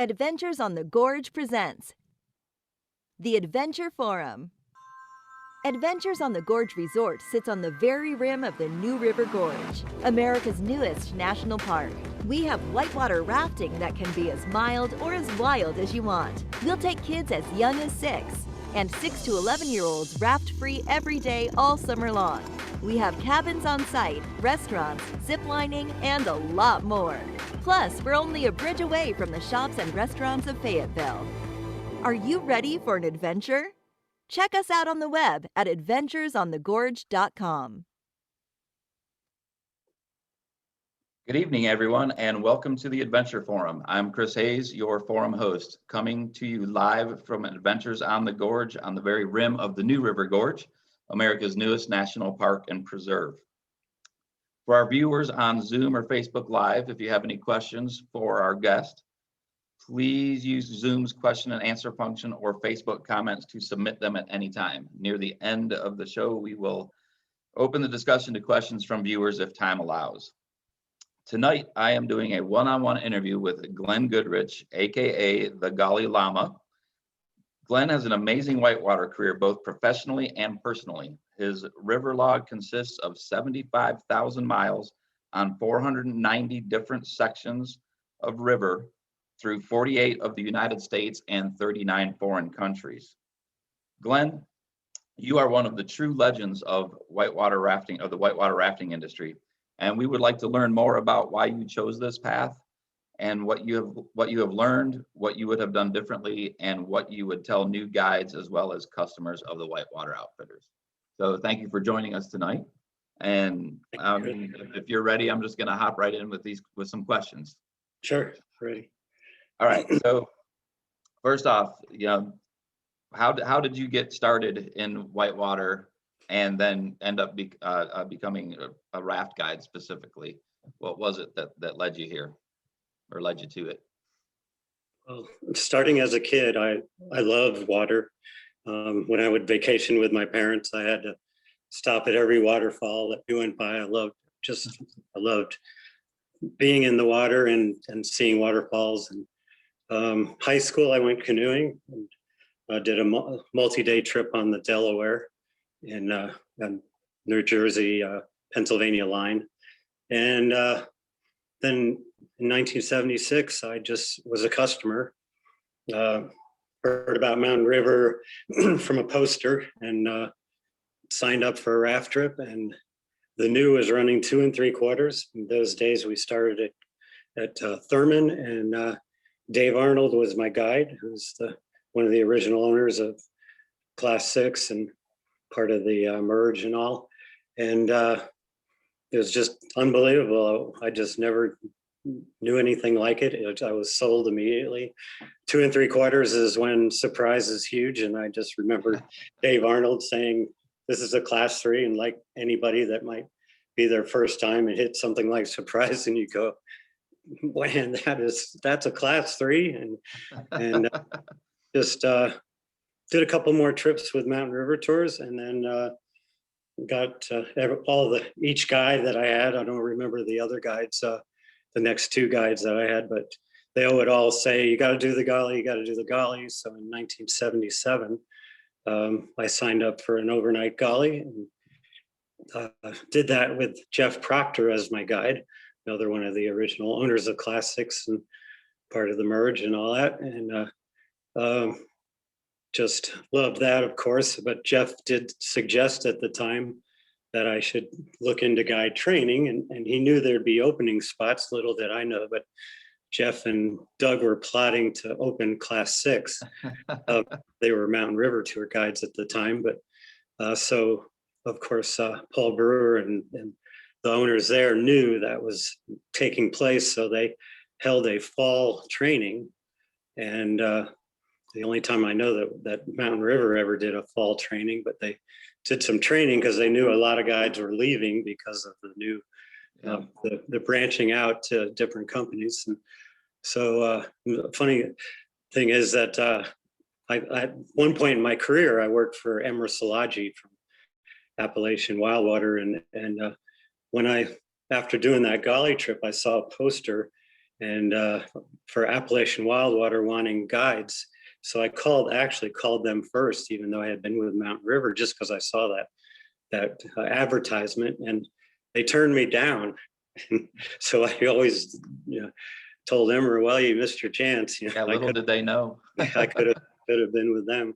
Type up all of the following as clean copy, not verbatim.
Adventures on the Gorge presents the Adventure Forum. Adventures on the Gorge Resort sits on the very rim of the New River Gorge, America's newest national park. We have whitewater rafting that can be as mild or as wild as you want. We'll take kids as young as 6, and 6 to 11-year-olds raft free every day all summer long. We have cabins on site, restaurants, zip lining, and a lot more. Plus, we're only a bridge away from the shops and restaurants of Fayetteville. Are you ready for an adventure? Check us out on the web at adventuresonthegorge.com. Good evening, everyone, and welcome to the Adventure Forum. I'm Chris Hayes, your forum host, coming to you live from Adventures on the Gorge on the very rim of the New River Gorge, America's newest national park and preserve. For our viewers on Zoom or Facebook Live, if you have any questions for our guest, please use Zoom's question and answer function or Facebook comments to submit them at any time. Near the end of the show, we will open the discussion to questions from viewers if time allows. Tonight, I am doing a one-on-one interview with Glenn Goodrich, aka the Dolly Lama. Glenn has an amazing whitewater career, both professionally and personally. His river log consists of 75,000 miles on 490 different sections of river through 48 of the United States and 39 foreign countries. Glenn, you are one of the true legends of whitewater rafting, of the whitewater rafting industry, and we would like to learn more about why you chose this path and what you have learned, what you would have done differently, and what you would tell new guides as well as customers of the whitewater outfitters. So thank you for joining us tonight. And if you're ready, I'm just going to hop right in with some questions. Sure, ready. All right. So first off, how did you get started in whitewater and then end up becoming a raft guide specifically? What was it that led you here or led you to it? Well, starting as a kid, I loved water. When I would vacation with my parents, I had to stop at every waterfall that we went by. I loved being in the water and seeing waterfalls. And high school, I went canoeing and did a multi-day trip on the Delaware in New Jersey, Pennsylvania line. And then in 1976, I just was a customer, heard about Mountain River from a poster and signed up for a raft trip. And the New was running 2 3/4. In those days, we started at Thurman, and Dave Arnold was my guide, who's one of the original owners of Class 6 and part of the merge and all. And it was just unbelievable. I just never knew anything like it. I was sold immediately. 2 3/4 is when surprise is huge. And I just remember Dave Arnold saying, this is a Class 3. And like anybody that might be their first time and hit something like surprise, and you go, man, that's a Class 3. And just did a couple more trips with Mountain River Tours, and then got each guide that I had. I don't remember the other guides, the next 2 guides that I had, but they would all say, you got to do the Golly, you got to do the Golly. So in 1977, I signed up for an overnight Golly and did that with Jeff Proctor as my guide, another one of the original owners of Class 6 and part of the merge and all that. And just loved that, of course. But Jeff did suggest at the time that I should look into guide training, and he knew there'd be opening spots. Little did I know, but Jeff and Doug were plotting to open Class 6. They were Mountain River Tour guides at the time, but so of course Paul Brewer and the owners there knew that was taking place, so they held a fall training. And the only time I know that Mountain River ever did a fall training, but they did some training because they knew a lot of guides were leaving because of the new, the branching out to different companies. And so the funny thing is that at one point in my career, I worked for Emersalagi from Appalachian Wildwater. And when after doing that Golly trip, I saw a poster and for Appalachian Wildwater wanting guides. So I actually called them first, even though I had been with Mountain River, just because I saw that advertisement, and they turned me down. So I always, told them, well, you missed your chance. Yeah, little did they know. I could have been with them,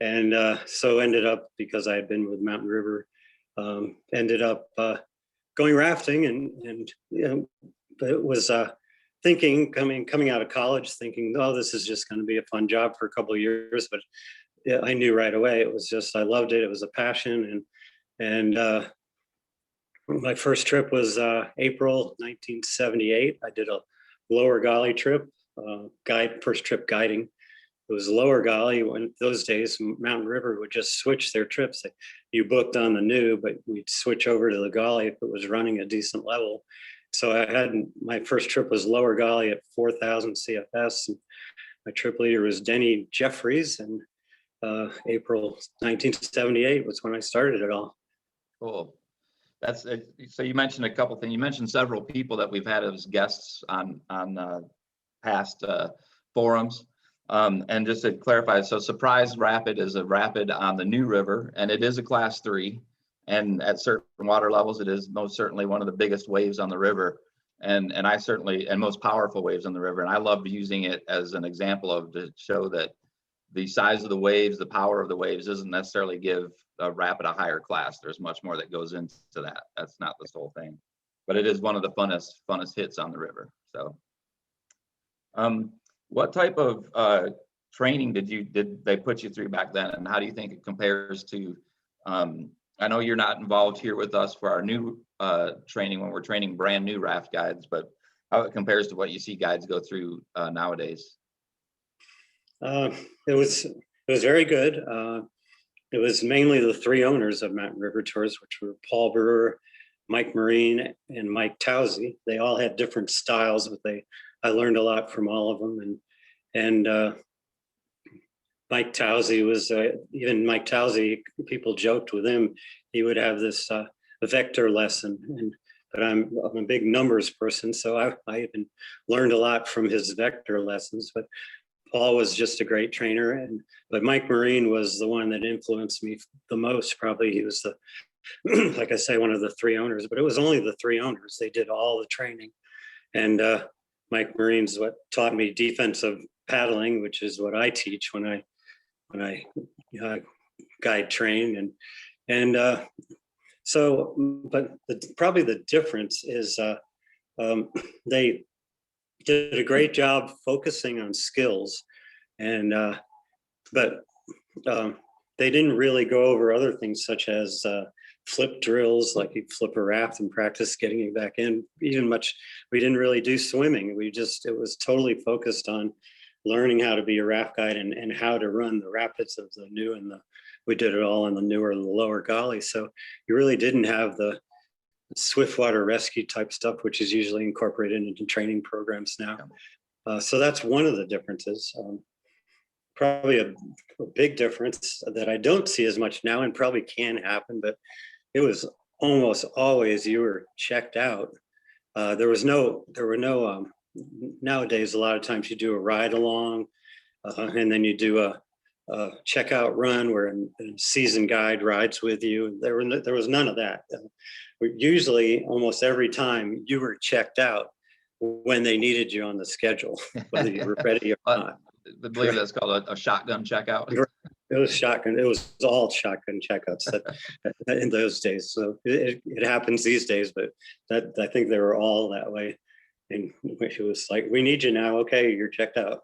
and so ended up, because I had been with Mountain River, ended up going rafting, and it was coming out of college, thinking, oh, this is just going to be a fun job for a couple of years, but yeah, I knew right away it was just, I loved it. It was a passion, and my first trip was April 1978. I did a lower Golly trip, first trip guiding. It was lower Golly. When those days, Mountain River would just switch their trips. You booked on the new, but we'd switch over to the Golly if it was running a decent level. So my first trip was lower Golly at 4,000 CFS. And my trip leader was Denny Jeffries, and April 1978 was when I started it all. Cool. That's it. So you mentioned a couple things. You mentioned several people that we've had as guests on past forums. And just to clarify, so Surprise Rapid is a rapid on the New River, and it is a class 3. And at certain water levels, it is most certainly one of the biggest waves on the river, and most powerful waves on the river. And I love using it as an example to show that the size of the waves, the power of the waves, doesn't necessarily give a rapid a higher class. There's much more that goes into that. That's not the sole thing, but it is one of the funnest hits on the river. So, what type of training did they put you through back then, and how do you think it compares to? I know you're not involved here with us for our new training when we're training brand new raft guides, but how it compares to what you see guides go through nowadays. It was very good. It was mainly the 3 owners of Mountain River Tours, which were Paul Brewer, Mike Marine, and Mike Towsey. They all had different styles, but I learned a lot from all of them. And Mike Towsey was, even Mike Towsey, people joked with him, he would have this vector lesson. But I'm a big numbers person, so I even learned a lot from his vector lessons. But Paul was just a great trainer, but Mike Marine was the one that influenced me the most. Probably he was like I say, one of the 3 owners, but it was only the 3 owners. They did all the training, and Mike Marine's what taught me defensive paddling, which is what I teach when I guide train, so. But probably the difference is they did a great job focusing on skills, but they didn't really go over other things such as flip drills, like you flip a raft and practice getting it back in. We didn't really do swimming. It was totally focused on learning how to be a raft guide and how to run the rapids of the new we did it all in the newer, the lower Golly. So you really didn't have the swiftwater rescue type stuff, which is usually incorporated into training programs now. So that's one of the differences. Probably a big difference that I don't see as much now, and probably can happen, but it was almost always you were checked out. There were no, nowadays, a lot of times you do a ride along, and then you do a checkout run where a seasoned guide rides with you. There was none of that. Usually, almost every time, you were checked out when they needed you on the schedule, whether you were ready or not. I believe that's called a shotgun checkout. It was shotgun. It was all shotgun checkouts in those days. So it happens these days, but I think they were all that way. And it was like, we need you now. Okay, you're checked out.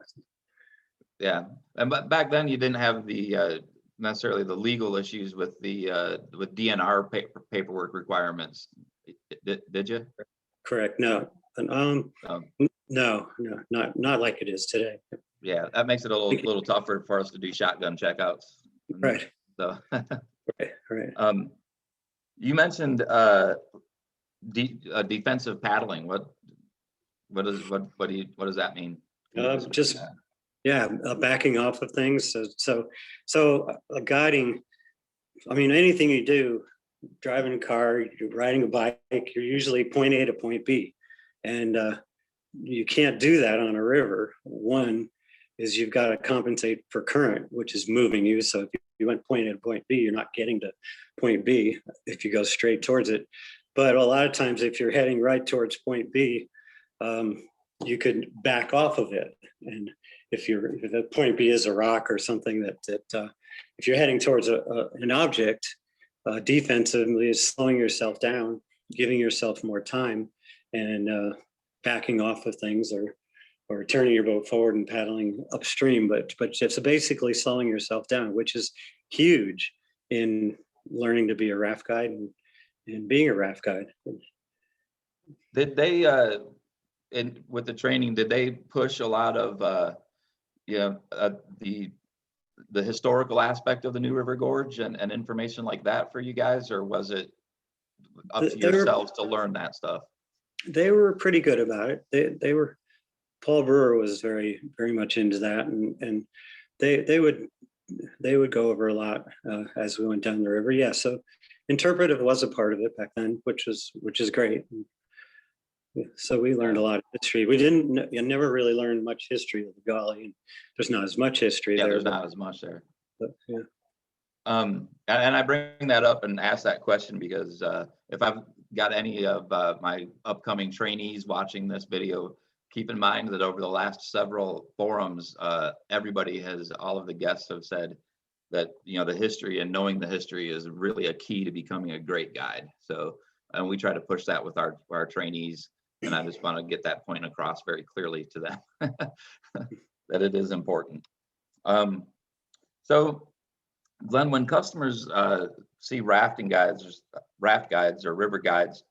Yeah, but back then you didn't have the necessarily the legal issues with with DNR paperwork requirements, did you? Correct. No, no, not like it is today. Yeah, that makes it a little tougher for us to do shotgun checkouts. Right. So, right. You mentioned defensive paddling. What does that mean? Just that? Yeah, backing off of things. So guiding. I mean, anything you do, driving a car, you're riding a bike, you're usually point A to point B, and you can't do that on a river. One is you've got to compensate for current, which is moving you. So if you went point A to point B, you're not getting to point B if you go straight towards it. But a lot of times, if you're heading right towards point B, you could back off of it. And if the point B is a rock or something if you're heading towards an object, defensively is slowing yourself down, giving yourself more time, and backing off of things, or turning your boat forward and paddling upstream, but just basically slowing yourself down, which is huge in learning to be a raft guide and being a raft guide. Did they, with the training, did they push a lot of, the historical aspect of the New River Gorge and information like that for you guys, or was it up to yourselves to learn that stuff? They were pretty good about it. They were. Paul Brewer was very, very much into that, and they would go over a lot as we went down the river. Yeah, so interpretive was a part of it back then, which is great. So we learned a lot of history. You never really learned much history of the Gully. There's not as much history there. There's not as much there. But, yeah. And I bring that up and ask that question because if I've got any of my upcoming trainees watching this video, keep in mind that over the last several forums, all of the guests have said that, the history and knowing the history is really a key to becoming a great guide. So, and we try to push that with our trainees. And I just want to get that point across very clearly to them that it is important. So Glenn, when customers see raft guides or river guides,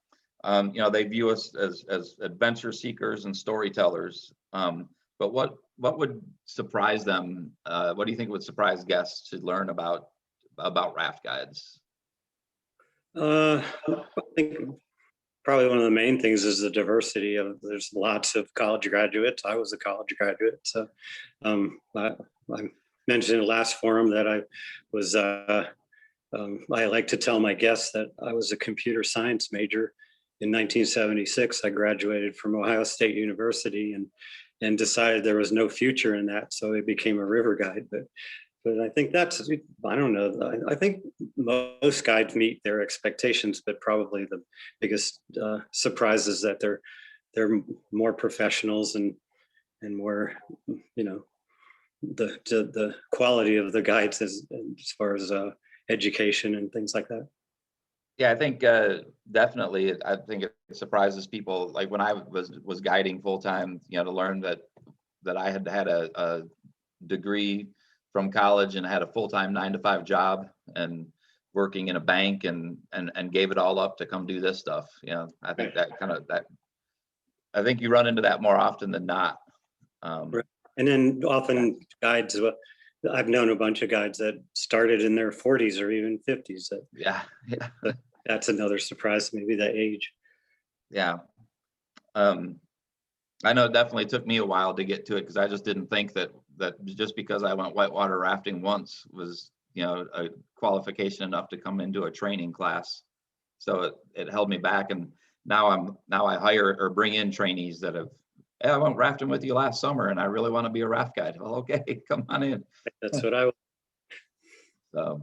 they view us as adventure seekers and storytellers. But what would surprise them? What do you think would surprise guests to learn about raft guides? I think probably one of the main things is the diversity of. There's lots of college graduates. I was a college graduate, so I mentioned in the last forum that I was. I like to tell my guests that I was a computer science major. In 1976, I graduated from Ohio State University and decided there was no future in that, so I became a river guide. But I think I don't know. I think most guides meet their expectations, but probably the biggest surprise is that they're more professionals and more, the quality of the guides as far as education and things like that. Yeah, I think definitely. I think it surprises people. Like when I was guiding full time, to learn that I had a degree from college and had a full time 9-to-5 job and working in a bank and gave it all up to come do this stuff. I think I think you run into that more often than not. Right. And then often guides. I've known a bunch of guides that started in their 40s or even 50s. Yeah. That's another surprise, maybe that age. Yeah. I know it definitely took me a while to get to it because I just didn't think that just because I went whitewater rafting once was, a qualification enough to come into a training class. So it held me back. And now I hire or bring in trainees that have, hey, I went rafting with you last summer and I really want to be a raft guide. Well, okay, come on in. That's what I was.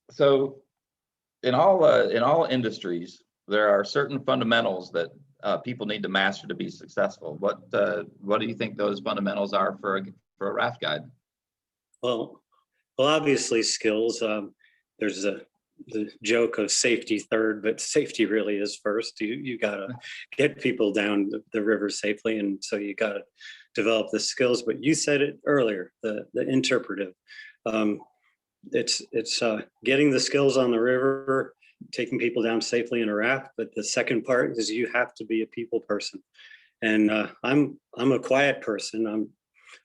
So in all industries, there are certain fundamentals that people need to master to be successful. What do you think those fundamentals are for a raft guide? Well, obviously skills. There's the joke of safety third, but safety really is first. You got to get people down the river safely, and so you got to develop the skills. But you said it earlier, the interpretive. It's getting the skills on the river, taking people down safely in a raft. But the second part is you have to be a people person. And I'm a quiet person.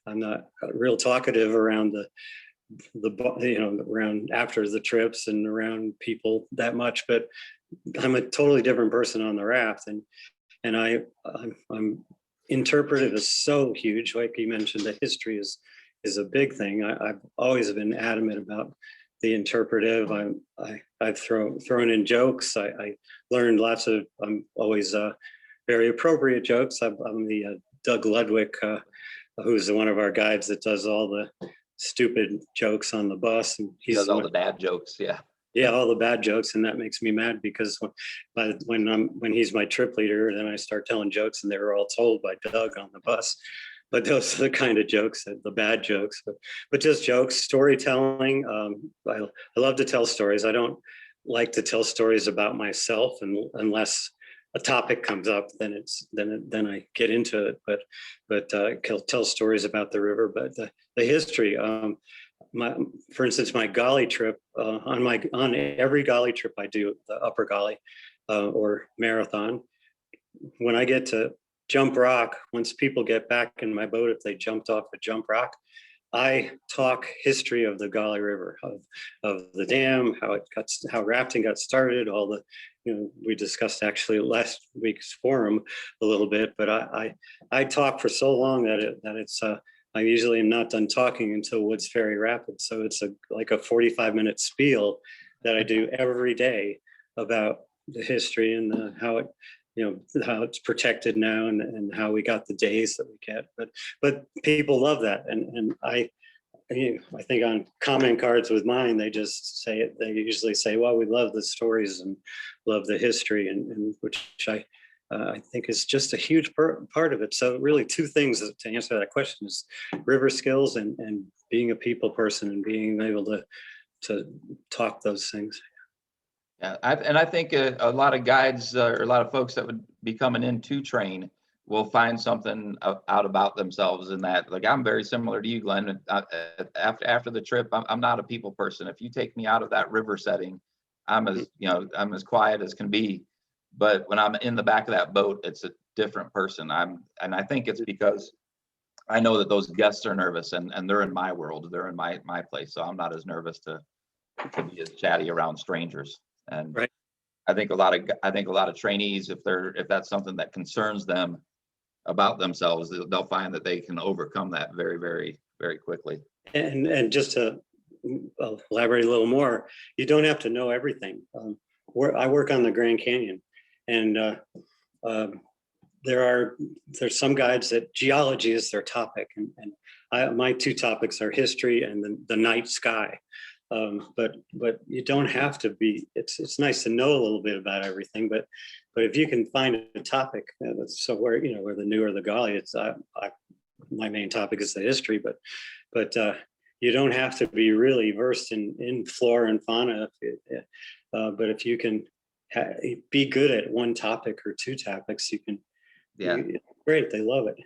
I'm not real talkative around around after the trips and around people that much. But I'm a totally different person on the raft. And I'm interpretive is so huge. Like you mentioned, the history is a big thing. I've always been adamant about the interpretive. I've thrown in jokes. I learned lots of. I'm always very appropriate jokes. I'm the Doug Ludwig, who's one of our guides that does all the stupid jokes on the bus, and He does all the bad jokes. Yeah. Yeah, all the bad jokes, and that makes me mad because when he's my trip leader, then I start telling jokes, and they were all told by Doug on the bus. But those are the kind of jokes, the bad jokes, but just jokes, storytelling. I love to tell stories. I don't like to tell stories about myself, and unless a topic comes up, then I get into it. But tell stories about the river, but the history. For instance, my Golly trip, on every Golly trip I do, the upper Golly or marathon, when I get to Jump Rock, once people get back in my boat, if they jumped off a Jump Rock, I talk history of the Golly River, of the dam, how rafting got started, all the, we discussed actually last week's forum a little bit, but I talk for so long that it's I usually am not done talking until Woods Ferry Rapids. So it's like a 45-minute spiel that I do every day about the history and how it's protected now and how we got the days that we get. But people love that. And I think on comment cards with mine, they just say it. They usually say, well, we love the stories and love the history, and which I think is just a huge part of it. So really two things to answer that question is river skills and being a people person and being able to talk those things. Yeah, I think a lot of guides or a lot of folks that would be coming in to train will find something out about themselves in that. Like, I'm very similar to you, Glenn. After the trip, I'm not a people person. If you take me out of that river setting, I'm as quiet as can be. But when I'm in the back of that boat, it's a different person. And I think it's because I know that those guests are nervous and they're in my world, they're in my place. So I'm not as nervous to be as chatty around strangers. And right. I think a lot of trainees, if that's something that concerns them about themselves, they'll find that they can overcome that very, very, very quickly. And just to elaborate a little more, you don't have to know everything. I work on the Grand Canyon, and there's some guides that geology is their topic, and my two topics are history and the night sky. But you don't have to be. It's nice to know a little bit about everything, but if you can find a topic, so where the New or the Golly, it's my main topic is the history, but you don't have to be really versed in flora and fauna. But if you can be good at one topic or two topics, you can. Yeah, great. They love it.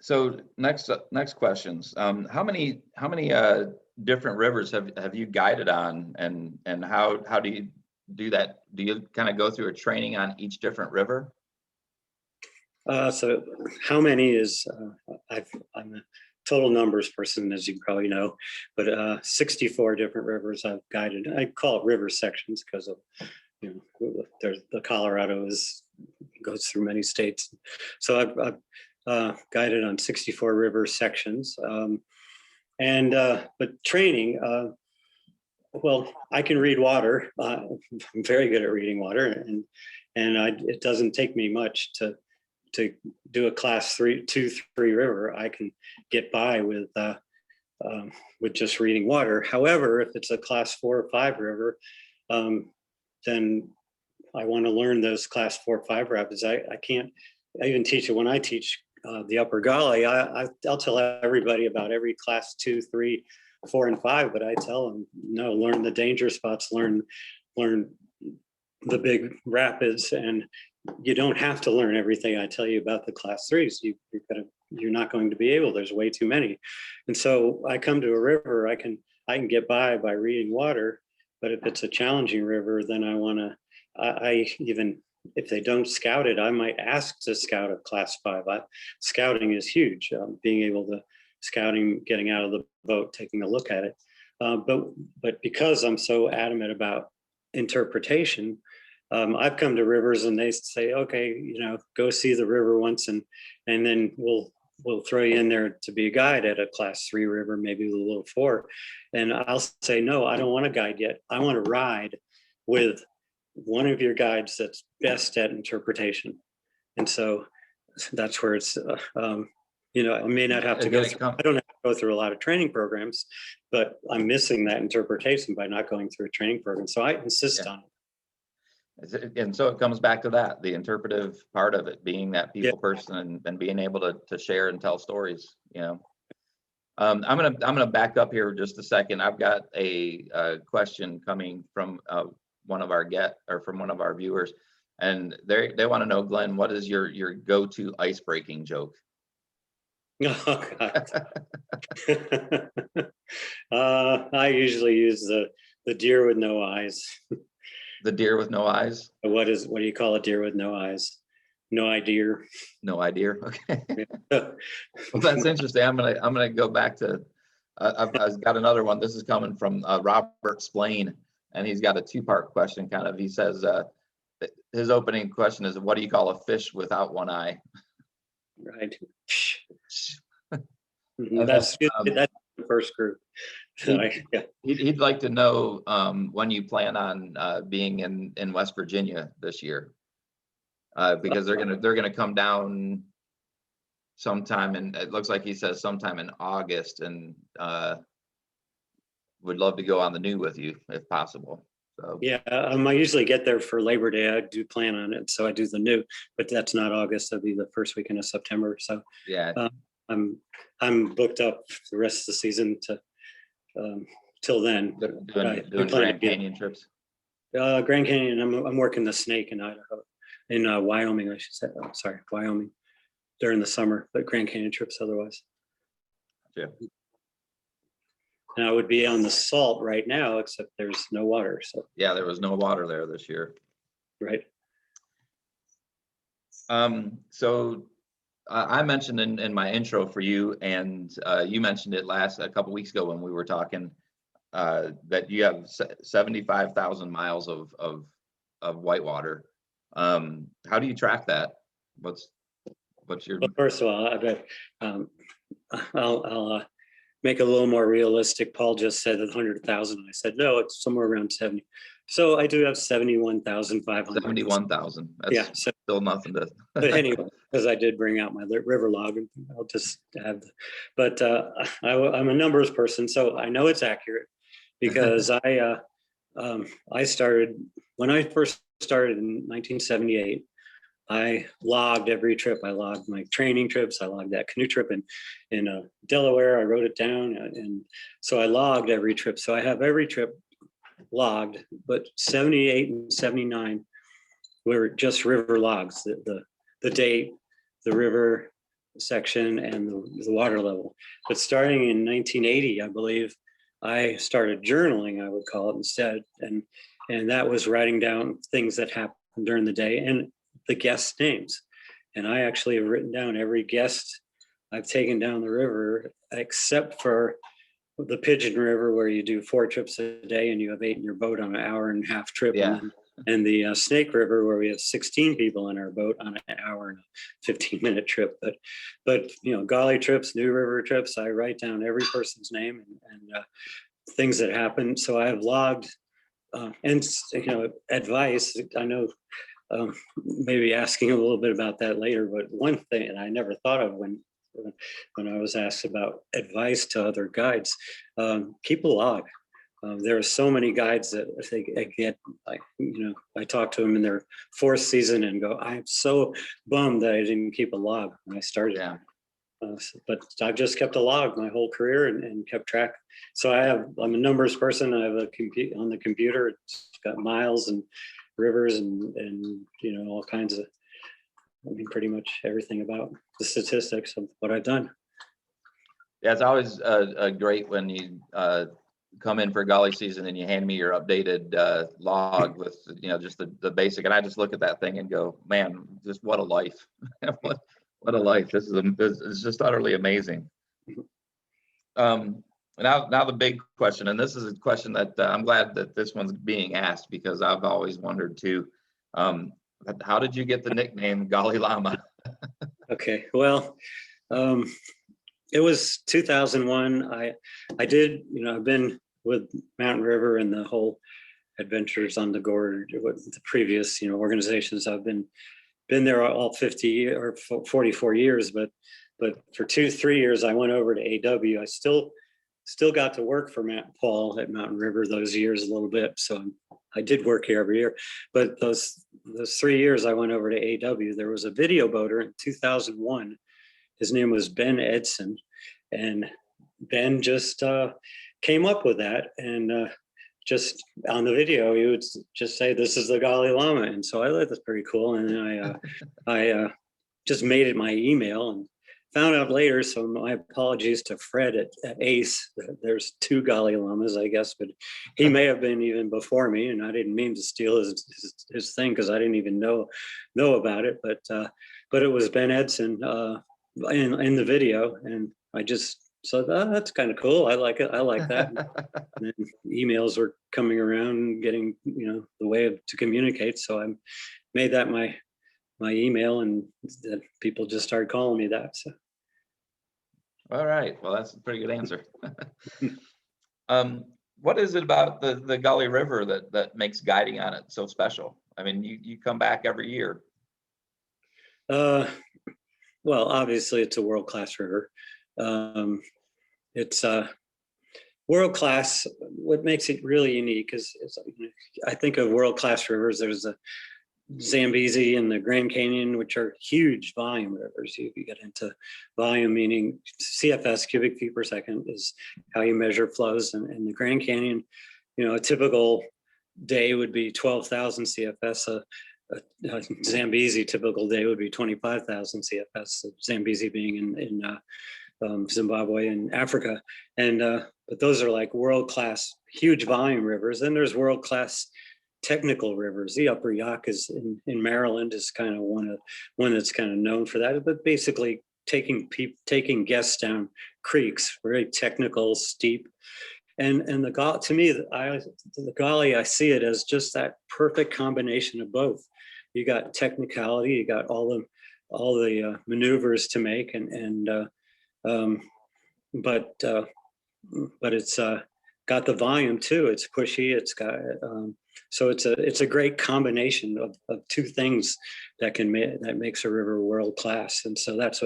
So next questions. How many different rivers have you guided on, and how do you do that? Do you kind of go through a training on each different river? So how many is I'm a total numbers person, as you probably know, but 64 different rivers I've guided. I call it river sections because of there's the Colorado goes through many states. So I've guided on 64 river sections, but training. Well, I can read water. I'm very good at reading water, and it doesn't take me much to do a class 2-3 river. I can get by with just reading water. However, if it's a class 4 or 5 river, then I want to learn those class 4 or 5 rapids. I can't. I even teach it when I teach the upper Golly. I'll tell everybody about every class 2, 3, 4, and 5, but I tell them no. Learn the danger spots. Learn the big rapids, and you don't have to learn everything I tell you about the class 3s. You're not going to be able. There's way too many, and so I come to a river. I can get by reading water, but if it's a challenging river, then I even if they don't scout it, I might ask to scout a class 5. Scouting is huge. Being able to scouting, getting out of the boat, taking a look at it. But because I'm so adamant about interpretation, I've come to rivers and they say, okay, go see the river once, and then we'll throw you in there to be a guide at a class 3 river, maybe a little 4. And I'll say, no, I don't want to guide yet. I want to ride with one of your guides that's best at interpretation. And so that's where it's, I may not have to go through, I don't have to go through a lot of training programs, but I'm missing that interpretation by not going through a training program. So I insist on it. And so it comes back to that, the interpretive part of it, being that people person and being able to share and tell stories, I'm gonna back up here just a second. I've got a question coming from one of our viewers, and they want to know, Glenn, what is your go-to ice breaking joke? Oh, God. I usually use the deer with no eyes. The deer with no eyes? What do you call a deer with no eyes? No idea. No idea. Okay. Well, that's interesting. I'm gonna go back to. I've got another one. This is coming from Robert Splain, and he's got a two-part question. Kind of. He says his opening question is, "What do you call a fish without one eye?" Right. That's the first group. He'd like to know when you plan on being in West Virginia this year, because they're gonna come down sometime, and it looks like he says sometime in August, and would love to go on the new with you if possible. So yeah, I usually get there for Labor Day. I do plan on it, so I do the new, but that's not August. That'll be the first weekend of September. So yeah, I'm booked up the rest of the season to till then. Doing Grand Canyon trips. Grand Canyon. I'm working the Snake in Idaho, in Wyoming, I should say. Oh, sorry, Wyoming, during the summer, but Grand Canyon trips otherwise. Yeah. And I would be on the Salt right now, except there's no water. So yeah, there was no water there this year. Right. So I mentioned in my intro for you, and you mentioned it a couple weeks ago when we were talking, that you have 75,000 miles of whitewater. How do you track that? What's your? Well, first of all, I'll make it a little more realistic. Paul just said 100,000. I said no, it's somewhere around 70. So I do have 71,500. 71,000. That's yeah, still nothing to. But anyway, because I did bring out my river log, and I'll just have. But I'm a numbers person, so I know it's accurate because I started when I first started in 1978. I logged every trip. I logged my training trips. I logged that canoe trip in Delaware. I wrote it down, and so I logged every trip. So I have every trip logged, but 78 and 79 were just river logs. The date, the river section, and the water level. But starting in 1980, I believe, I started journaling, I would call it instead, and that was writing down things that happened during the day and the guest names. And I actually have written down every guest I've taken down the river, except for the Pigeon River, where you do 4 trips a day and you have 8 in your boat on an hour-and-a-half trip. Yeah. And the Snake River, where we have 16 people in our boat on an hour and a 15-minute trip. But Golly trips, New River trips, I write down every person's name and things that happen. So I have logged and advice. I know. Maybe asking a little bit about that later, but one thing, and I never thought of when I was asked about advice to other guides, keep a log. There are so many guides that they get, I talk to them in their 4th season and go, I'm so bummed that I didn't keep a log when I started. Yeah. But I've just kept a log my whole career and kept track. So I'm a numbers person. I have on the computer. It's got miles and rivers and all kinds of, pretty much everything about the statistics of what I've done. Yeah, it's always great when you come in for Golly season and you hand me your updated log with just the basic, and I just look at that thing and go, man, just what a life. what a life. This is just utterly amazing. Now the big question, and this is a question that I'm glad that this one's being asked, because I've always wondered too. How did you get the nickname Dolly Lama? Okay, well, it was 2001. I did, I've been with Mountain River and the whole Adventures on the Gorge, what the previous, organizations. I've been there all 50 or 44 years, but for 3 years I went over to AW. I still got to work for Matt and Paul at Mountain River those years a little bit. So I did work here every year, but those 3 years I went over to AW, there was a video boater in 2001. His name was Ben Edson, and Ben just came up with that. And just on the video, he would just say, "This is the Dolly Lama." And so I thought that's pretty cool. And then I just made it my email and found out later. So my apologies to Fred at Ace. There's 2 Dolly Lamas, I guess, but he may have been even before me. And I didn't mean to steal his thing because I didn't even know about it. But it was Ben Edson in the video. And I just said, "Oh, that's kind of cool. I like it. I like that." And then emails were coming around, getting, the way to communicate. So I made that my email, and that people just started calling me that. So. All right. Well, that's a pretty good answer. What is it about the Gully River that makes guiding on it so special? I mean, you come back every year. Well, obviously it's a world-class river. It's world-class. What makes it really unique is I think of world-class rivers. There's the Zambezi and the Grand Canyon, which are huge volume rivers. You get into volume, meaning CFS, cubic feet per second, is how you measure flows. And the Grand Canyon, a typical day would be 12,000 CFS. A Zambezi typical day would be 25,000 CFS. Zambezi being in Zimbabwe and Africa. And but those are like world-class, huge volume rivers. Then there's world-class technical rivers. The Upper Yak is in Maryland is kind of one that's kind of known for that. But basically taking guests down creeks, very technical, steep. And to me, the Gully, I see it as just that perfect combination of both. You got technicality, you got all the maneuvers to make, but it's got the volume too. It's pushy. It's got so it's a great combination of 2 things that makes a river world class. And so that's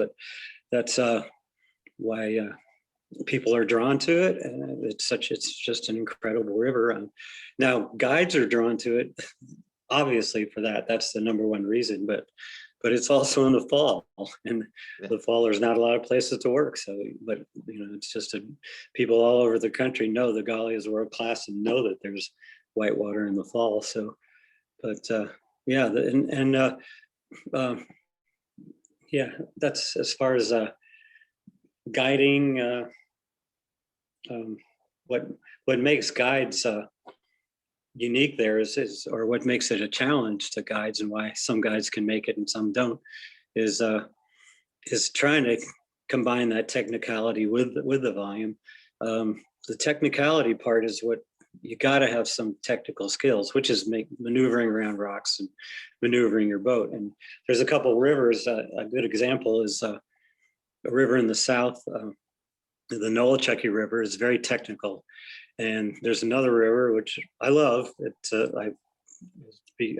why people are drawn to it. And it's just an incredible river. Now guides are drawn to it, obviously, for that. That's the number one reason. But it's also in the fall, and the fall there's not a lot of places to work. So, but it's just people all over the country know the Gully is world class and know that there's whitewater in the fall. So, but yeah, yeah, that's as far as guiding. What makes guides unique there is or what makes it a challenge to guides, and why some guides can make it and some don't, is trying to combine that technicality with the volume. The technicality part is what you got to have some technical skills, which is maneuvering around rocks and maneuvering your boat. And there's a couple rivers. A good example is a river in the south. The Nolichucky River is very technical. And there's another river which I love.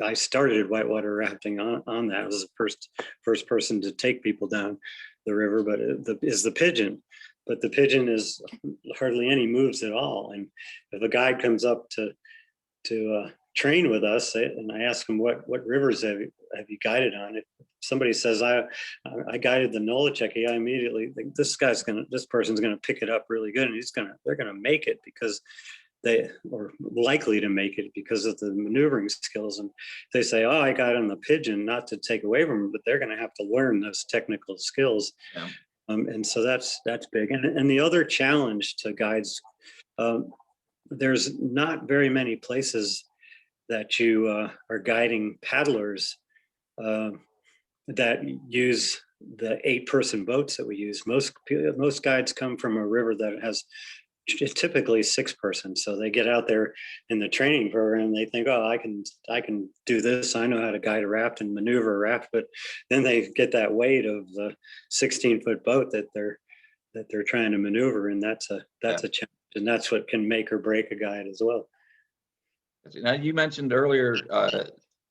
I started whitewater rafting on that. I was the first person to take people down the river, but is the Pigeon. But the Pigeon is hardly any moves at all. And if a guide comes up to train with us, and I ask them what rivers have you guided on, if somebody says I guided the Nolichucky, I immediately think this person's gonna pick it up really good, and they're gonna make it because they are likely to make it because of the maneuvering skills. And they say, "Oh, I got on the Pigeon," not to take away from them, but they're gonna have to learn those technical skills. Yeah. And so that's big. And the other challenge to guides, there's not very many places that you are guiding paddlers that use the 8-person boats that we use. Most guides come from a river that has typically 6-person. So they get out there in the training program, they think, "Oh, I can do this. I know how to guide a raft and maneuver a raft." But then they get that weight of the 16-foot boat that they're trying to maneuver, and that's a challenge, and that's what can make or break a guide as well. Now, you mentioned earlier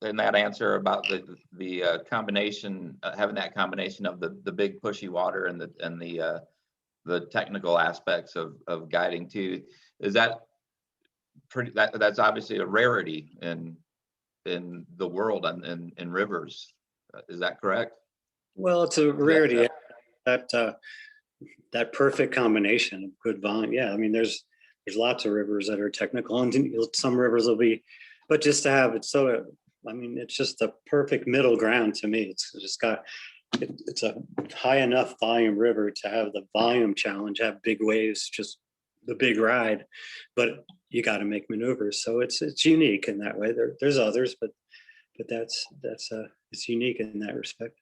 in that answer about the combination, having that combination of the big pushy water and the technical aspects of guiding too. Is that pretty? That's obviously a rarity in the world and in rivers. Is that correct? Well, it's a rarity that that perfect combination of good volume. Yeah, I mean, there's lots of rivers that are technical, and some rivers will be, but just to have it so, I mean, it's just the perfect middle ground to me. It's just got, it's a high enough volume river to have the volume challenge, have big waves, just the big ride, but you got to make maneuvers. So it's unique in that way. There's others, but that's it's unique in that respect.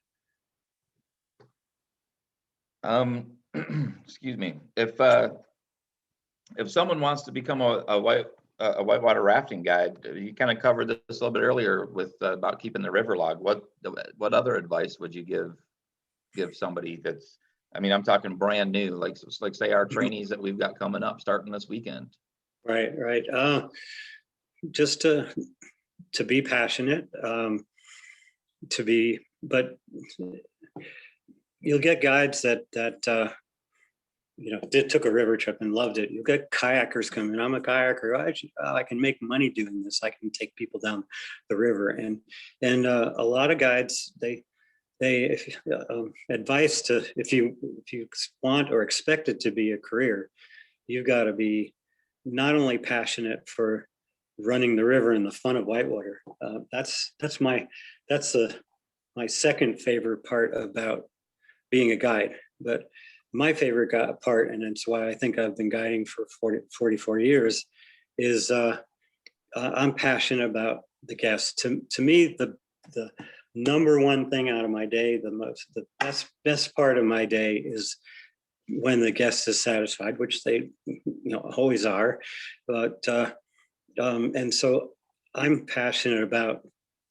Excuse me. If someone wants to become a whitewater rafting guide, you kind of covered this a little bit earlier with about keeping the river log. What other advice would you give somebody that's, I mean, I'm talking brand new, like say our trainees that we've got coming up starting this weekend. Right. Just to be passionate, but you'll get guides that took a river trip and loved it. You'll get kayakers come in. I'm a kayaker. I can make money doing this. I can take people down the river, and a lot of guides advice to if you want or expect it to be a career, you've got to be not only passionate for running the river and the fun of whitewater. That's my second favorite part about being a guide. But my favorite part, and it's why I think I've been guiding for 44 years, is I'm passionate about the guests. To me, the number one thing out of my day, the best part of my day is when the guest is satisfied, which they always are. But and so I'm passionate about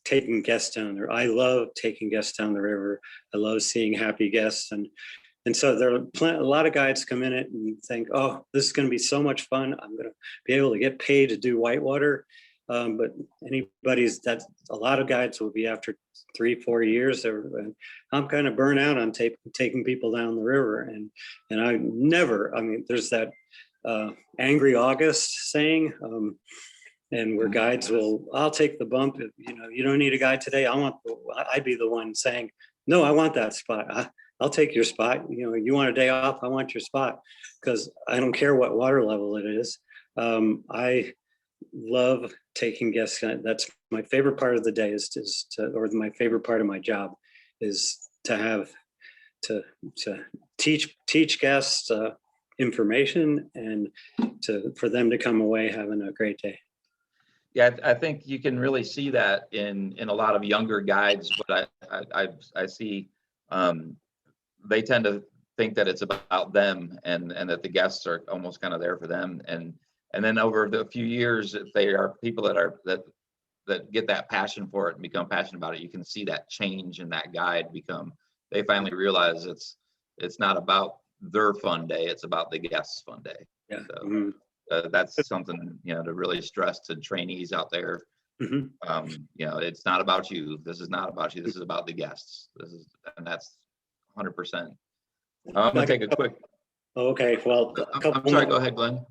taking guests down there. I love taking guests down the river. I love seeing happy guests, and so there are a lot of guides come in it and think, oh, this is going to be so much fun. I'm going to be able to get paid to do whitewater. But a lot of guides will be after 3-4 years. I'm kind of burnt out on taking people down the river, and there's that angry August saying, and where guides I'll take the bump. If, you don't need a guide today. I'd be the one saying, no, I want that spot. I'll take your spot. You want a day off, I want your spot, because I don't care what water level it is. I love taking guests. That's my favorite part of the day or my favorite part of my job is to teach guests information and for them to come away having a great day. Yeah, I think you can really see that in a lot of younger guides. But I see they tend to think that it's about them and that the guests are almost kind of there for them. And then over the few years, if they are people that get that passion for it and become passionate about it, you can see that change in that guide they finally realize it's not about their fun day, it's about the guests' fun day. Yeah. So that's something, to really stress to trainees out there. Mm-hmm. It's not about you. This is not about you. This is about the guests. And that's 100%. I'm going to take a quick. Okay. Well, I'm sorry. Go ahead, Glenn.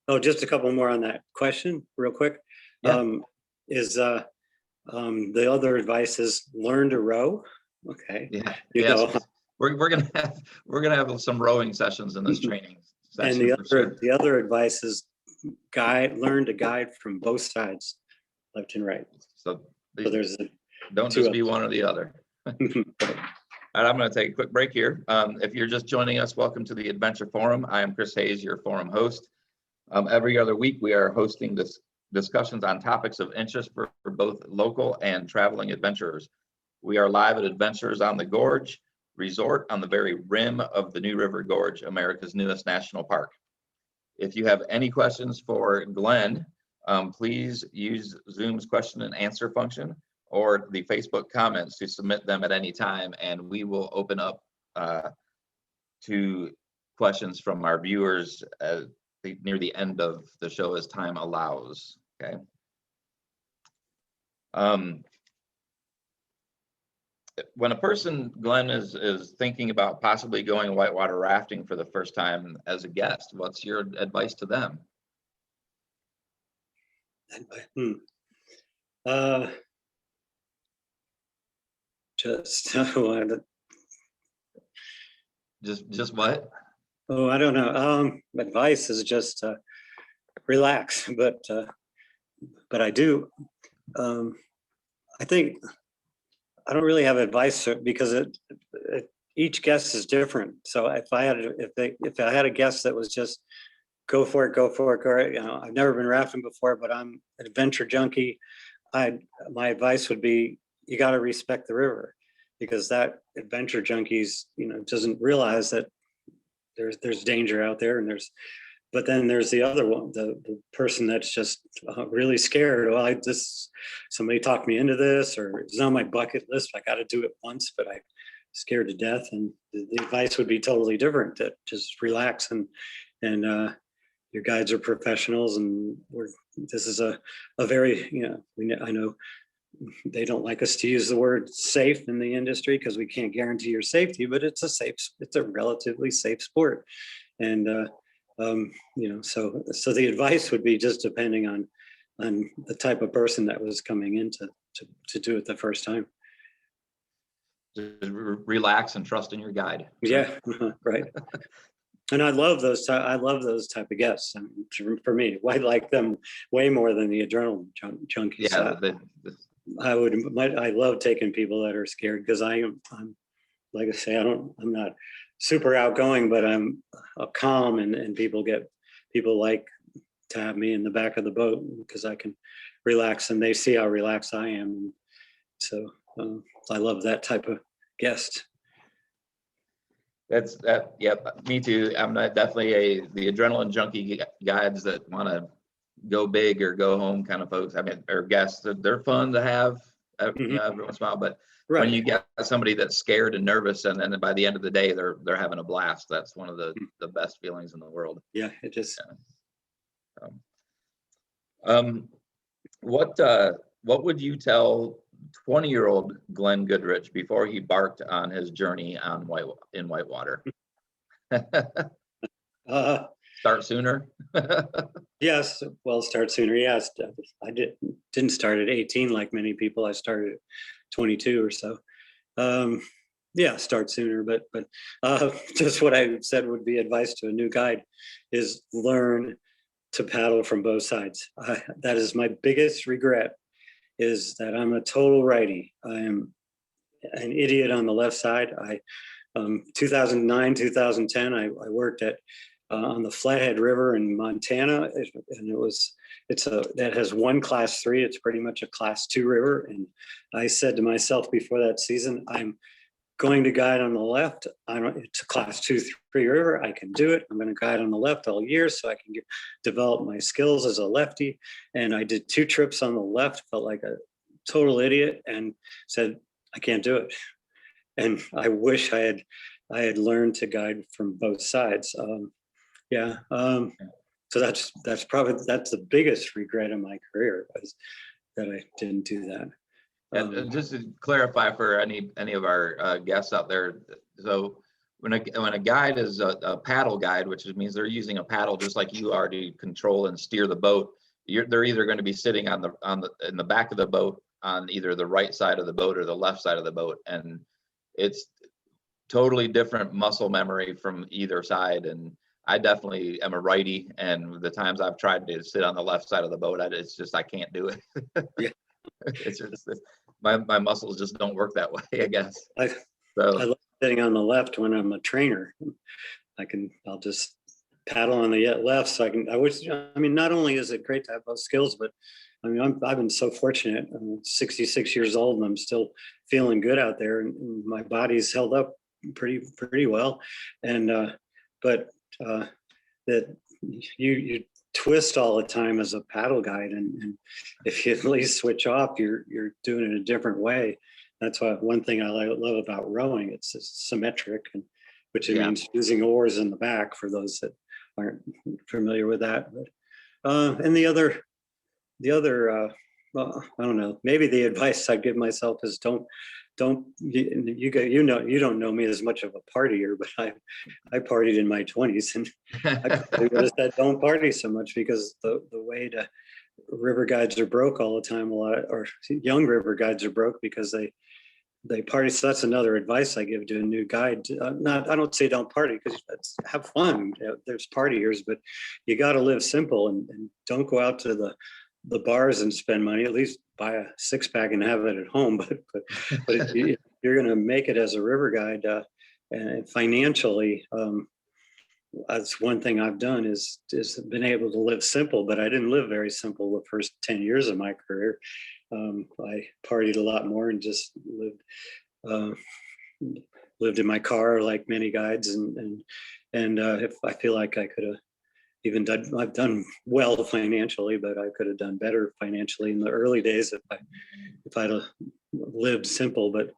Oh, just a couple more on that question real quick. Yeah. The other advice is learn to row. Okay. Yeah. Yes. We're gonna have some rowing sessions in this training session. And the other advice is learn to guide from both sides, left and right. So there's don't just be one or the other. And I'm going to take a quick break here. If you're just joining us, welcome to the Adventure Forum. I am Chris Hayes, your forum host. Every other week, we are hosting discussions on topics of interest for both local and traveling adventurers. We are live at Adventures on the Gorge Resort on the very rim of the New River Gorge, America's newest national park. If you have any questions for Glenn, please use Zoom's question and answer function or the Facebook comments to submit them at any time, and we will open up to questions from our viewers near the end of the show as time allows. Okay. Um, when a person, Glenn, is thinking about possibly going whitewater rafting for the first time as a guest, what's your advice to them? Hmm. Just Just what? I don't know. Advice is just relax, but I do. I think I don't really have advice because each guest is different. So if I had a guest that was just go for it, go for it, go. You know, I've never been rafting before, but I'm an adventure junkie. My advice would be you got to respect the river, because that adventure junkies, doesn't realize that there's danger out there, but then there's the other one, the person that's just really scared. Well, somebody talked me into this, or it's on my bucket list. I got to do it once, but I'm scared to death. And the advice would be totally different. That just relax, and your guides are professionals, and this is a very, I know they don't like us to use the word safe in the industry because we can't guarantee your safety, but it's a relatively safe sport. And so the advice would be just depending on the type of person that was coming in to do it the first time. Just relax and trust in your guide. Yeah, right. And I love those type of guests. I mean, for me, I like them way more than the adrenaline junkies. Yeah, I love taking people that are scared, because I'm like I say, I'm not super outgoing, but I'm calm, and people like to have me in the back of the boat because I can relax, and they see how relaxed I am. And so I love that type of guest. Yep, me too. I'm not definitely the adrenaline junkie guides that want to go big or go home kind of folks. I mean, or guests, they're fun to have, every once in a while, but Right. when you get somebody that's scared and nervous, and then by the end of the day, they're having a blast. That's one of the best feelings in the world. Yeah, it just. What would you tell 20-year-old Glenn Goodrich before he embarked on his journey in Whitewater? Start sooner. Yes, well, start sooner. Yes, I didn't start at 18 like many people. I started at 22 or so. Yeah, start sooner. But just what I said would be advice to a new guide is learn to paddle from both sides. That is my biggest regret, is that I'm a total righty. I am an idiot on the left side. 2009, 2010, I worked on the Flathead River in Montana, and that has one class 3. It's pretty much a class 2 river. And I said to myself before that season, I'm going to guide on the left. It's a class 2, 3 river. I can do it. I'm going to guide on the left all year so I can develop my skills as a lefty. And I did 2 trips on the left, felt like a total idiot, and said, I can't do it. And I wish I had learned to guide from both sides. So that's the biggest regret in my career, was that I didn't do that. And just to clarify for any of our guests out there, so when a guide is a paddle guide, which means they're using a paddle just like you are to control and steer the boat, they're either going to be sitting in the back of the boat on either the right side of the boat or the left side of the boat, and it's totally different muscle memory from either side. And I definitely am a righty, and the times I've tried to sit on the left side of the boat, I can't do it. Yeah. It's just my muscles just don't work that way, I guess. I love sitting on the left when I'm a trainer. I'll just paddle on the left, so not only is it great to have those skills, but I mean, I've been so fortunate. I'm 66 years old and I'm still feeling good out there, and my body's held up pretty well. And but that you twist all the time as a paddle guide, and if you at least switch off, you're doing it a different way. That's why one thing I love about rowing, it's symmetric, and which means using oars in the back for those that aren't familiar with that. But and the other well, I don't know. Maybe the advice I give myself is don't you go, you don't know me as much of a partier, but I partied in my 20s, and I probably would have said don't party so much, because the way to river guides are broke all the time, a lot, or young river guides are broke because they party. So that's another advice I give to a new guide. I don't say don't party, because have fun. There's partiers, but you got to live simple, and don't go out to the bars and spend money. At least buy a 6-pack and have it at home. But if you're going to make it as a river guide, and financially, that's one thing I've done is been able to live simple. But I didn't live very simple the first 10 years of my career. I partied a lot more and just lived in my car like many guides, and if I feel like I could have I've done well financially, but I could have done better financially in the early days if I'd have lived simple. But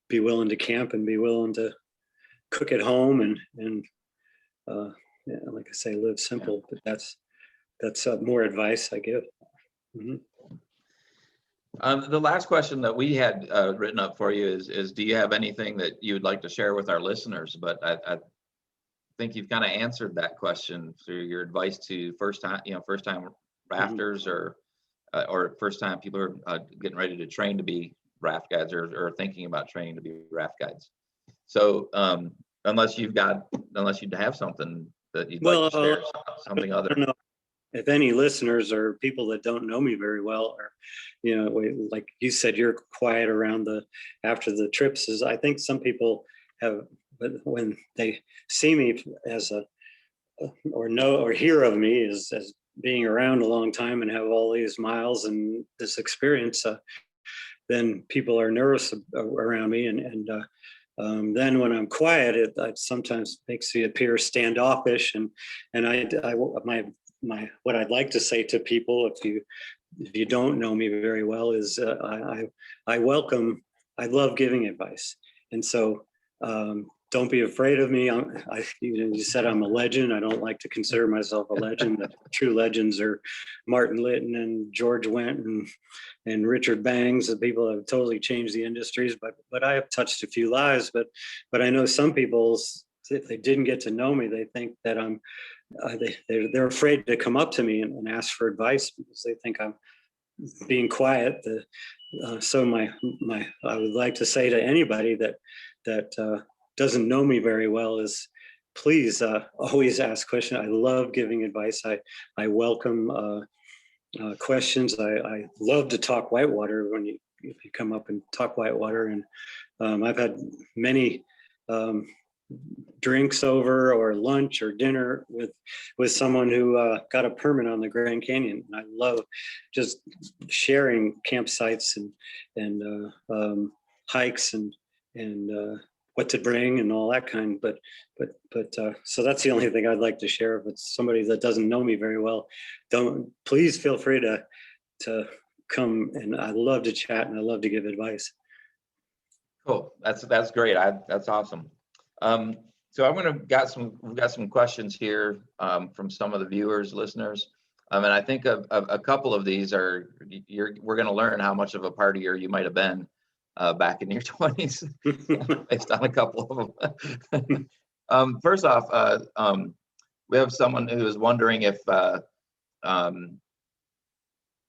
be willing to camp and be willing to cook at home, and like I say, live simple. But that's more advice I give. Mm-hmm. The last question that we had written up for you is do you have anything that you would like to share with our listeners? But I think you've kind of answered that question through your advice to first time rafters, or first time people are getting ready to train to be raft guides, or thinking about training to be raft guides. So unless you have something that you'd like to share, something other. I don't know if any listeners or people that don't know me very well, or like you said, you're quiet around after the trips. I think some people have, but when they see me as or hear of me as being around a long time and have all these miles and this experience, then people are nervous around me, and then when I'm quiet, it sometimes makes me appear standoffish, and my what I'd like to say to people, if you don't know me very well, is I love giving advice, and so don't be afraid of me. You said I'm a legend. I don't like to consider myself a legend. The true legends are Martin Litton and George Wendt and Richard Bangs. The people have totally changed the industries, but I have touched a few lives. But I know some people, if they didn't get to know me, they think that I'm. They're afraid to come up to me and ask for advice, because they think I'm being quiet. So I would like to say to anybody that doesn't know me very well is, please always ask questions. I love giving advice. I welcome questions. I love to talk Whitewater if you come up and talk Whitewater, and I've had many drinks over, or lunch or dinner with someone who got a permit on the Grand Canyon. And I love just sharing campsites and hikes and what to bring and all that kind. But so that's the only thing I'd like to share. If it's somebody that doesn't know me very well, please feel free to come, and I love to chat and I love to give advice. Cool. That's great. That's awesome. So we've got some questions here from some of the viewers, listeners. And I think a couple of these we're going to learn how much of a partier you might have been back in your 20s, based on a couple of them. First off, we have someone who is wondering if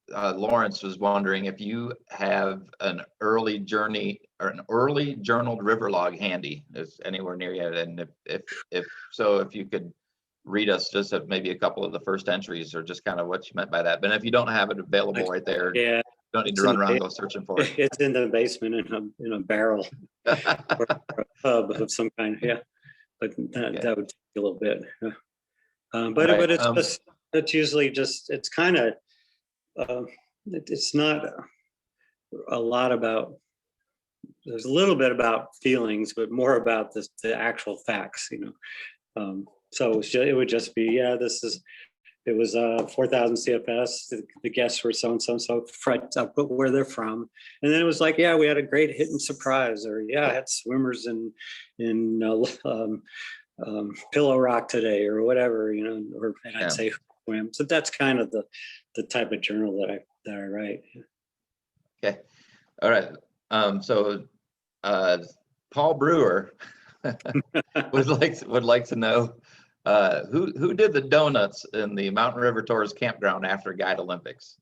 Lawrence was wondering if you have an early journey or an early journaled river log handy, is anywhere near you, and if so, if you could read us just maybe a couple of the first entries, or just kind of what you meant by that. But if you don't have it available right there, yeah, don't need to run around go searching for it. It's in the basement in a barrel or a tub of some kind. Yeah, but that would take a little bit. But it's usually just, it's kind of it's not a lot about. There's a little bit about feelings, but more about the actual facts, So it would just be, it was 4,000 CFS. The guests were so and so. I put where they're from, and then it was like, yeah, we had a great hit and surprise, or yeah, I had swimmers in Pillow Rock today, or whatever, and I'd say swim. So that's kind of the type of journal that I write. Okay. All right. So Paul Brewer would like to know who did the donuts in the Mountain River Tours campground after Guide Olympics?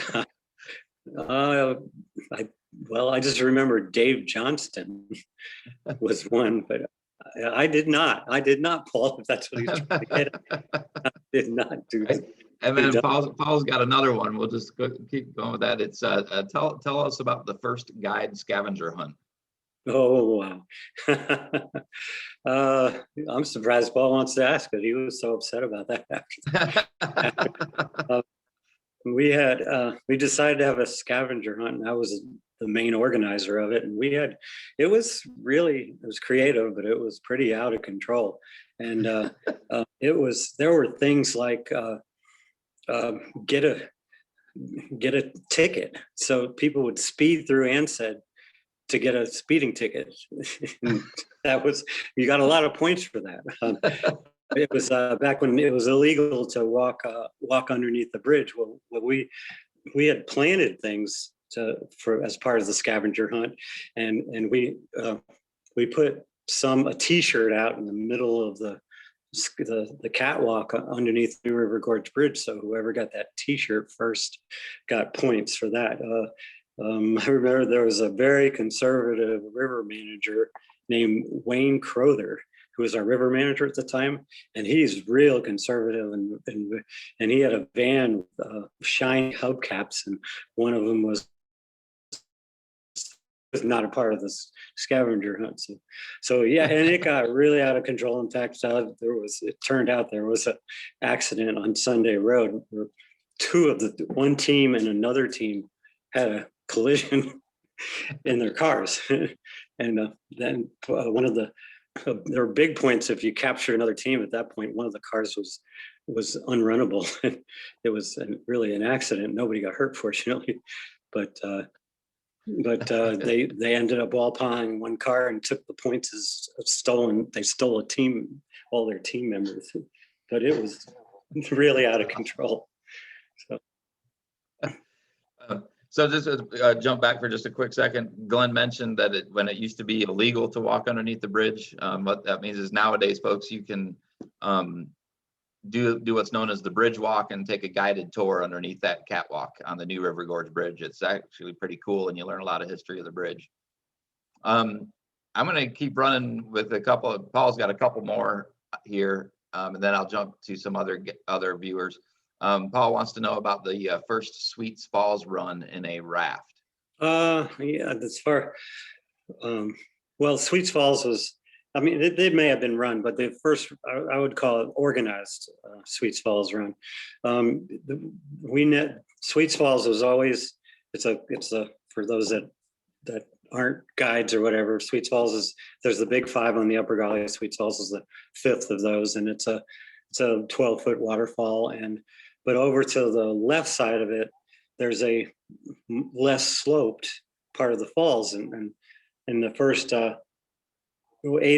I just remember Dave Johnston was one, but I did not, Paul, if that's what he's trying to get at. I did not do. Right. And then Paul's got another one. We'll just keep going with that. It's tell us about the first guide scavenger hunt. Oh, wow. I'm surprised Paul wants to ask it. He was so upset about that. We decided to have a scavenger hunt, and I was the main organizer of it. And it was creative, but it was pretty out of control. And there were things like get a ticket. So people would speed through Ansett to get a speeding ticket. You got a lot of points for that. It was back when it was illegal to walk underneath the bridge. Well, we had planted things as part of the scavenger hunt, and we put a T-shirt out in the middle of the catwalk underneath New River Gorge Bridge. So whoever got that T-shirt first got points for that. I remember there was a very conservative river manager named Wayne Crowther, who was our river manager at the time, and he's real conservative, and he had a van with shiny hubcaps, and one of them was not a part of this scavenger hunt. So yeah, and it got really out of control. In fact, it turned out there was an accident on Sunday Road where one team and another team had a collision in their cars, and then one of there were big points if you captured another team. At that point, one of the cars was unrunnable. It was really an accident. Nobody got hurt, fortunately, but they ended up wall pawing one car and took the points as stolen. They stole all their team members, but it was really out of control. So just jump back for just a quick second. Glenn mentioned that when it used to be illegal to walk underneath the bridge, what that means is nowadays, folks, you can do what's known as the bridge walk and take a guided tour underneath that catwalk on the New River Gorge Bridge. It's actually pretty cool, and you learn a lot of history of the bridge. I'm going to keep running with Paul's got a couple more here, and then I'll jump to some other viewers. Paul wants to know about the first Sweets Falls run in a raft. Yeah, that's far. Well, Sweets Falls was, I mean, they may have been run, but the first, I would call it organized Sweets Falls run. Sweets Falls was always, it's a for those that aren't guides or whatever, Sweets Falls there's the big five on the upper gully. Sweets Falls is the fifth of those, and it's a 12-foot waterfall. But over to the left side of it, there's a less sloped part of the falls. And in the first 8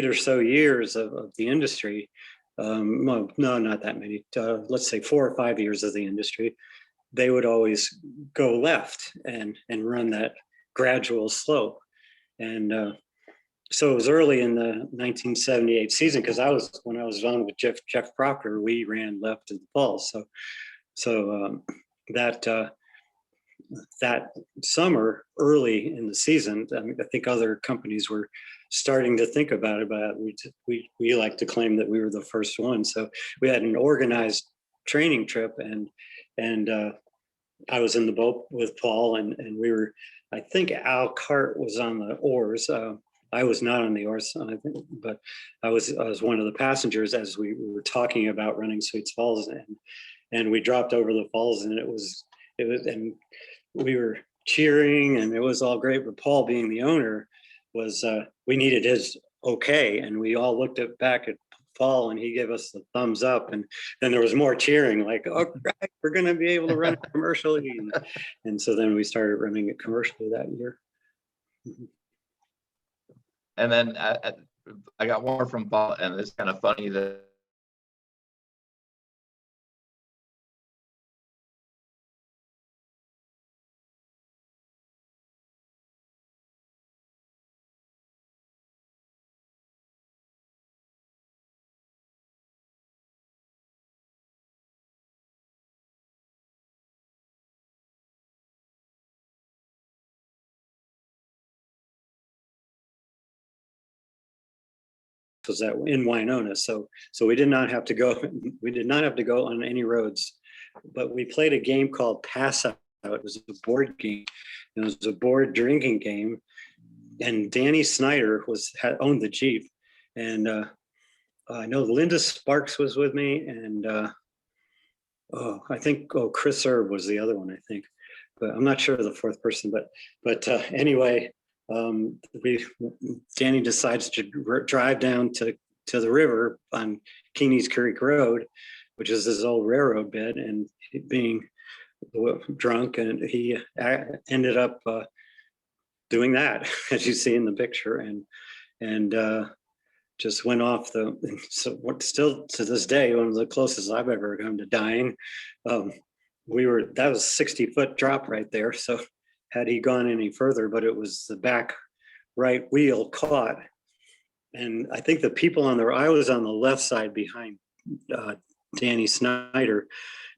or so years of the industry, well, no, not that many, let's say 4 or 5 years of the industry, they would always go left and run that gradual slope. And so it was early in the 1978 season, because when I was on with Jeff Proctor, we ran left in the falls. So that summer, early in the season, I think other companies were starting to think about it, but we like to claim that we were the first one. So we had an organized training trip, and I was in the boat with Paul, and we were, I think Al Cart was on the oars. I was not on the oars, but I was one of the passengers as we were talking about running Sweets Falls, and we dropped over the falls, and it was, and we were cheering, and it was all great. But Paul, being the owner, was we needed his okay, and we all looked back at Paul, and he gave us the thumbs up, and then there was more cheering, like, oh, right, we're going to be able to run it commercially, and so then we started running it commercially that year. And then I got one from Paul, and it's kind of funny that was in Winona. So we did not have to go. We did not have to go on any roads, but we played a game called Pass Out. It was a board game. It was a board drinking game, and Danny Snyder owned the Jeep, and I know Linda Sparks was with me, and I think Chris Erb was the other one, I think, but I'm not sure of the fourth person. But anyway, Danny decides to drive down to the river on Keeney's Creek Road, which is this old railroad bed, and being drunk, and he ended up doing that, as you see in the picture, and just went off so what, still to this day, one of the closest I've ever come to dying. That was a 60-foot drop right there. So had he gone any further, but it was the back right wheel caught. And I think the people I was on the left side behind Danny Snyder,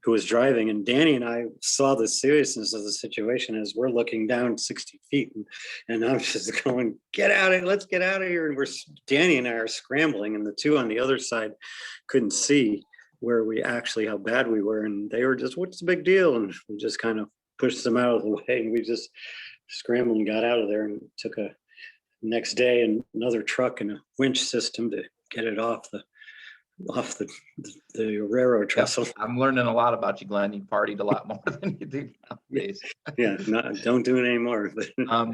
who was driving, and Danny and I saw the seriousness of the situation as we're looking down 60 feet, and I'm just going, get out of here, let's get out of here. And Danny and I are scrambling, and the two on the other side couldn't see how bad we were, and they were just, what's the big deal? And we just kind of pushed them out of the way, and we just scrambled and got out of there, and took a next day and another truck and a winch system to get it off the railroad trestle. Yeah, I'm learning a lot about you, Glenn. You partied a lot more than you do nowadays. Yeah, don't do it anymore. All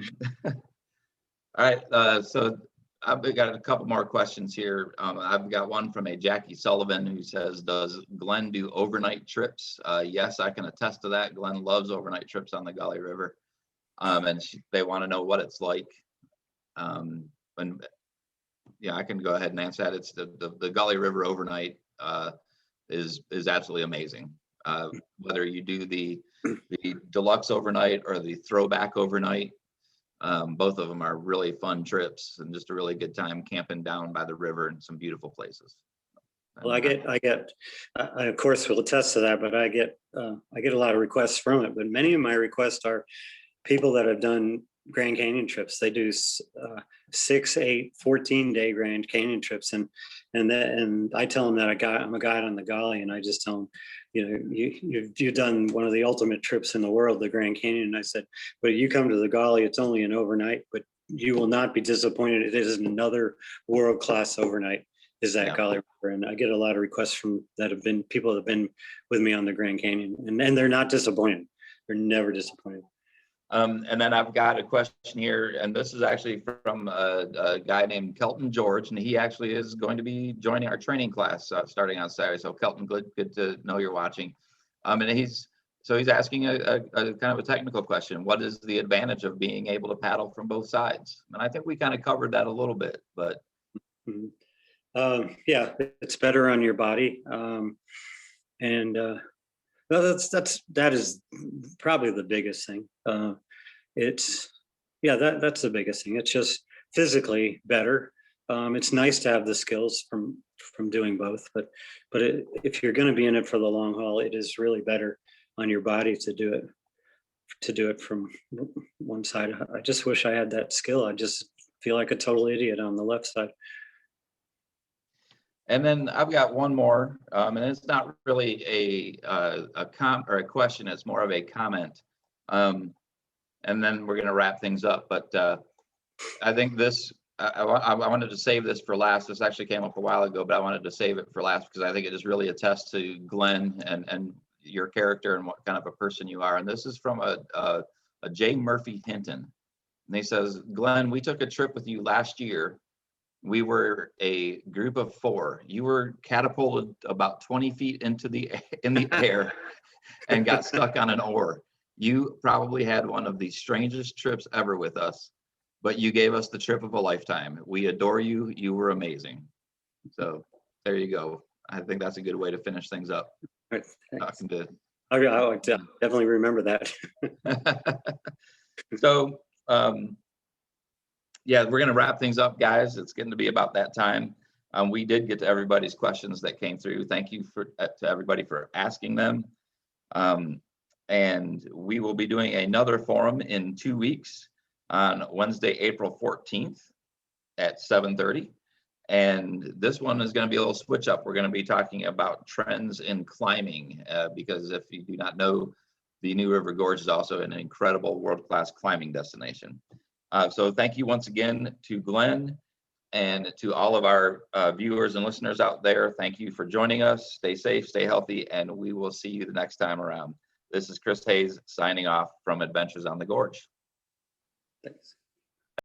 right, so I've got a couple more questions here. I've got one from a Jackie Sullivan who says, does Glenn do overnight trips? Yes, I can attest to that. Glenn loves overnight trips on the Gila River, and they want to know what it's like. Yeah, I can go ahead and answer that. It's the Gully River overnight is absolutely amazing. Whether you do the deluxe overnight or the throwback overnight, both of them are really fun trips and just a really good time camping down by the river in some beautiful places. Well, I of course will attest to that, but I get a lot of requests from it. But many of my requests are people that have done Grand Canyon trips. They do 6, 8, 14-day Grand Canyon trips, and I tell them that I'm a guide on the Gully, and I just tell them, you've done one of the ultimate trips in the world, the Grand Canyon. And I said, but you come to the Gully, it's only an overnight, but you will not be disappointed. It is another world-class overnight. Is that Gila River? And I get a lot of requests from people that have been with me on the Grand Canyon, and they're not disappointed. They're never disappointed. And then I've got a question here, and this is actually from a guy named Kelton George, and he actually is going to be joining our training class starting on Saturday. So Kelton, good to know you're watching. And he's asking a kind of a technical question. What is the advantage of being able to paddle from both sides? And I think we kind of covered that a little bit, but. Yeah, it's better on your body. That is probably the biggest thing. That's the biggest thing. It's just physically better. It's nice to have the skills from doing both, but if you're going to be in it for the long haul, it is really better on your body to do it from one side. I just wish I had that skill. I just feel like a total idiot on the left side. And then I've got one more, and it's not really a question. It's more of a comment. And then we're going to wrap things up. But I think this, I wanted to save this for last. This actually came up a while ago, but I wanted to save it for last because I think it just really attests to Glenn and your character and what kind of a person you are. And this is from a J. Murphy Hinton. And he says, Glenn, we took a trip with you last year. We were a group of 4. You were catapulted about 20 feet in the air and got stuck on an oar. You probably had one of the strangest trips ever with us, but you gave us the trip of a lifetime. We adore you. You were amazing. So there you go. I think that's a good way to finish things up. Right, I would definitely remember that. So, yeah, we're going to wrap things up, guys. It's going to be about that time. We did get to everybody's questions that came through. Thank you to everybody for asking them. And we will be doing another forum in 2 weeks on Wednesday, April 14th at 7:30. And this one is going to be a little switch up. We're going to be talking about trends in climbing, because if you do not know, the New River Gorge is also an incredible world-class climbing destination. So thank you once again to Glenn and to all of our viewers and listeners out there. Thank you for joining us. Stay safe, stay healthy, and we will see you the next time around. This is Chris Hayes signing off from Adventures on the Gorge. Thanks.